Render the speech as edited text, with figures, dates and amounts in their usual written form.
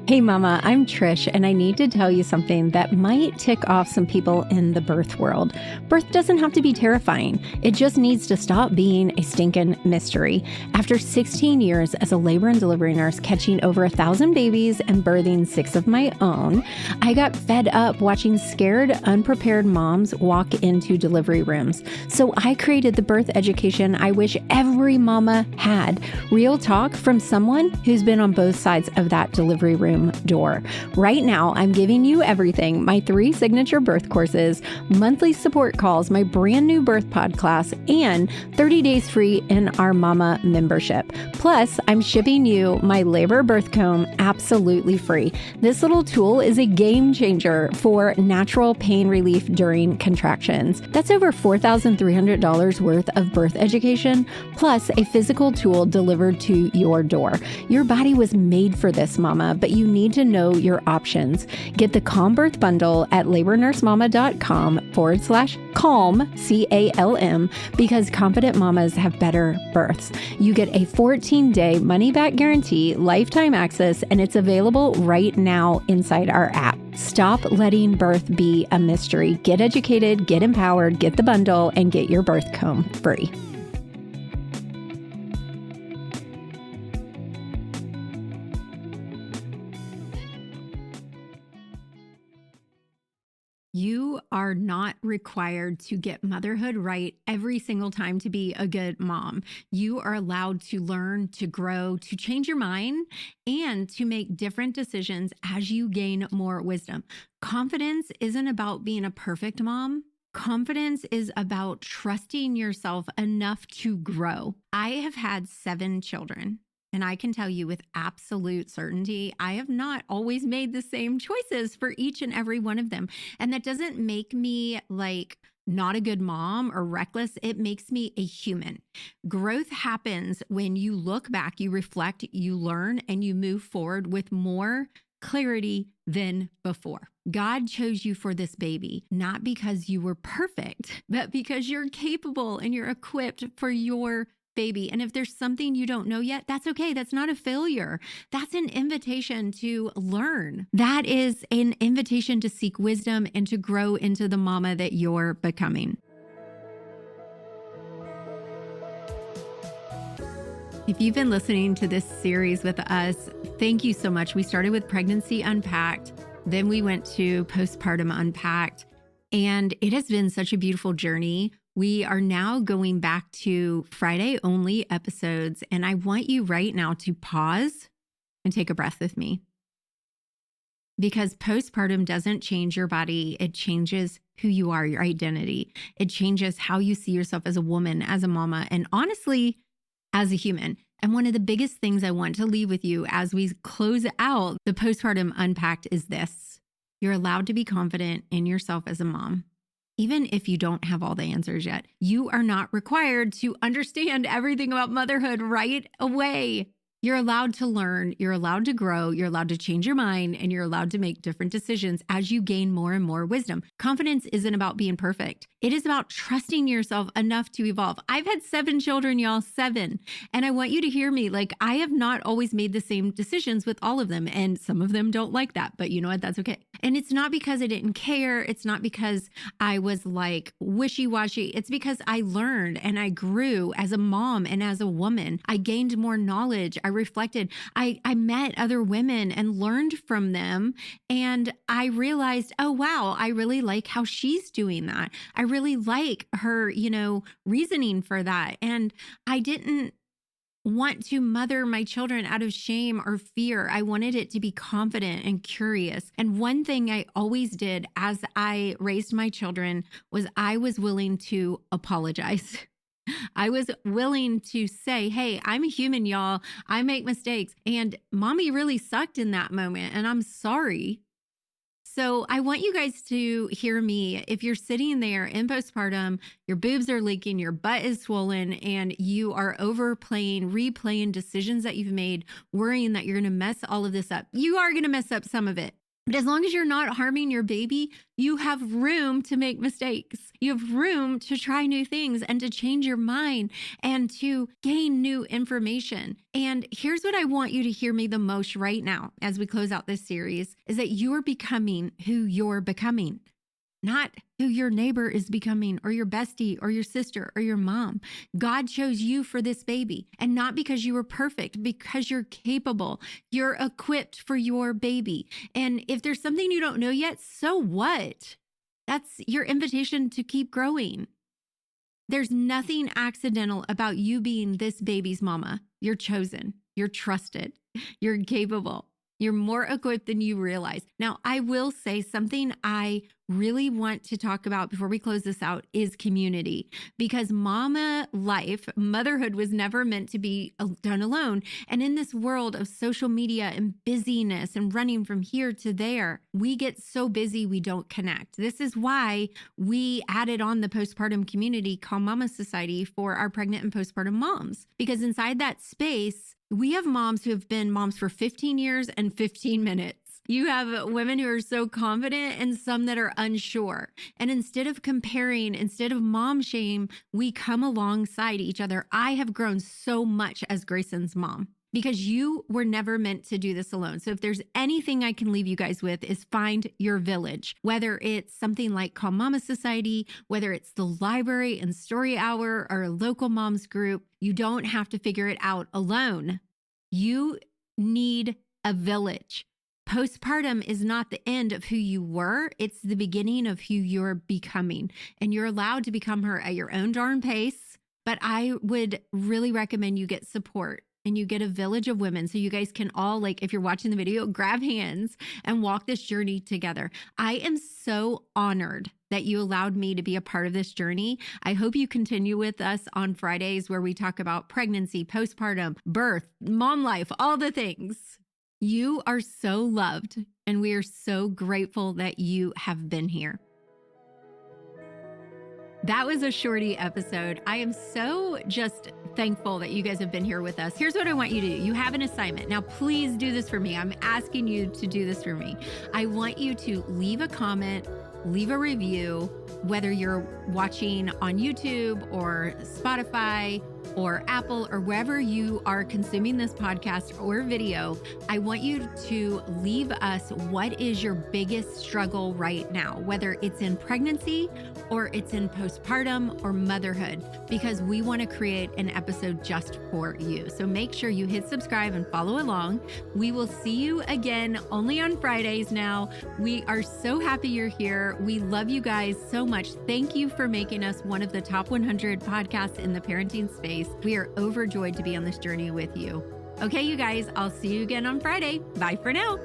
Hey mama, I'm Trish, and I need to tell you something that might tick off some people in the birth world. Birth doesn't have to be terrifying. It just needs to stop being a stinking mystery. After 16 years as a labor and delivery nurse, catching over 1,000 babies and birthing 6 of my own, I got fed up watching scared, unprepared moms walk into delivery rooms. So I created the birth education I wish every mama had. Real talk from someone who's been on both sides of that delivery room door. Right now, I'm giving you everything: my 3 signature birth courses, monthly support calls, my brand new birth pod class, and 30 days free in our mama membership. Plus, I'm shipping you my labor birth comb absolutely free. This little tool is a game changer for natural pain relief during contractions. That's over $4,300 worth of birth education, plus a physical tool delivered to your door. Your body was made for this, mama, but you need to know your options. Get the Calm Birth Bundle at labornursemama.com/calm, CALM, because confident mamas have better births. You get a 14-day money-back guarantee, lifetime access, and it's available right now inside our app. Stop letting birth be a mystery. Get educated, get empowered, get the bundle, and get your birth comb free. You are not required to get motherhood right every single time to be a good mom. You are allowed to learn, to grow, to change your mind, and to make different decisions as you gain more wisdom. Confidence isn't about being a perfect mom. Confidence is about trusting yourself enough to grow. I have had 7 children. And I can tell you with absolute certainty, I have not always made the same choices for each and every one of them. And that doesn't make me like not a good mom or reckless. It makes me a human. Growth happens when you look back, you reflect, you learn, and you move forward with more clarity than before. God chose you for this baby, not because you were perfect, but because you're capable and you're equipped for your baby. And if there's something you don't know yet, that's okay. That's not a failure. That's an invitation to learn. That is an invitation to seek wisdom and to grow into the mama that you're becoming. If you've been listening to this series with us, thank you so much. We started with Pregnancy Unpacked, then we went to Postpartum Unpacked, and it has been such a beautiful journey. We are now going back to Friday only episodes, and I want you right now to pause and take a breath with me. Because postpartum doesn't change your body, it changes who you are, your identity. It changes how you see yourself as a woman, as a mama, and honestly, as a human. And one of the biggest things I want to leave with you as we close out the Postpartum Unpacked is this: you're allowed to be confident in yourself as a mom. Even if you don't have all the answers yet, you are not required to understand everything about motherhood right away. You're allowed to learn, you're allowed to grow, you're allowed to change your mind, and you're allowed to make different decisions as you gain more and more wisdom. Confidence isn't about being perfect. It is about trusting yourself enough to evolve. I've had 7 children, y'all, 7. And I want you to hear me. Like, I have not always made the same decisions with all of them. And some of them don't like that, but you know what? That's okay. And it's not because I didn't care. It's not because I was like wishy-washy. It's because I learned and I grew as a mom and as a woman. I gained more knowledge. I reflected. I met other women and learned from them. And I realized, oh, wow, I really like how she's doing that. I really like her, reasoning for that. And I didn't want to mother my children out of shame or fear. I wanted it to be confident and curious. And one thing I always did as I raised my children was I was willing to apologize. I was willing to say, hey, I'm a human, y'all. I make mistakes. And mommy really sucked in that moment. And I'm sorry. So I want you guys to hear me. If you're sitting there in postpartum, your boobs are leaking, your butt is swollen, and you are replaying decisions that you've made, worrying that you're going to mess all of this up. You are going to mess up some of it. But as long as you're not harming your baby, you have room to make mistakes. You have room to try new things and to change your mind and to gain new information. And here's what I want you to hear me the most right now as we close out this series is that you are becoming who you're becoming, not who your neighbor is becoming or your bestie or your sister or your mom. God chose you for this baby, and not because you were perfect, because you're capable. You're equipped for your baby. And if there's something you don't know yet, so what? That's your invitation to keep growing. There's nothing accidental about you being this baby's mama. You're chosen. You're trusted. You're capable. You're more equipped than you realize. Now, I will say something I really want to talk about before we close this out is community, because mama life, motherhood was never meant to be done alone. And in this world of social media and busyness and running from here to there, we get so busy we don't connect. This is why we added on the postpartum community called Mama Society for our pregnant and postpartum moms, because inside that space, we have moms who have been moms for 15 years and 15 minutes. You have women who are so confident and some that are unsure. And instead of comparing, instead of mom shame, we come alongside each other. I have grown so much as Grayson's mom because you were never meant to do this alone. So if there's anything I can leave you guys with is find your village, whether it's something like Call Mama Society, whether it's the library and story hour or a local moms group. You don't have to figure it out alone. You need a village. Postpartum is not the end of who you were. It's the beginning of who you're becoming. And you're allowed to become her at your own darn pace. But I would really recommend you get support and you get a village of women so you guys can all, like, if you're watching the video, grab hands and walk this journey together. I am so honored that you allowed me to be a part of this journey. I hope you continue with us on Fridays where we talk about pregnancy, postpartum, birth, mom life, all the things. You are so loved, and we are so grateful that you have been here. That was a shorty episode. I am so just thankful that you guys have been here with us. Here's what I want you to do. You have an assignment. Now, please do this for me. I'm asking you to do this for me. I want you to leave a comment, leave a review, whether you're watching on YouTube or Spotify or Apple or wherever you are consuming this podcast or video. I want you to leave us what is your biggest struggle right now, whether it's in pregnancy or it's in postpartum or motherhood, because we want to create an episode just for you. So make sure you hit subscribe and follow along. We will see you again only on Fridays now. We are so happy you're here. We love you guys so much. Thank you for making us one of the top 100 podcasts in the parenting space. We are overjoyed to be on this journey with you. Okay, you guys, I'll see you again on Friday. Bye for now.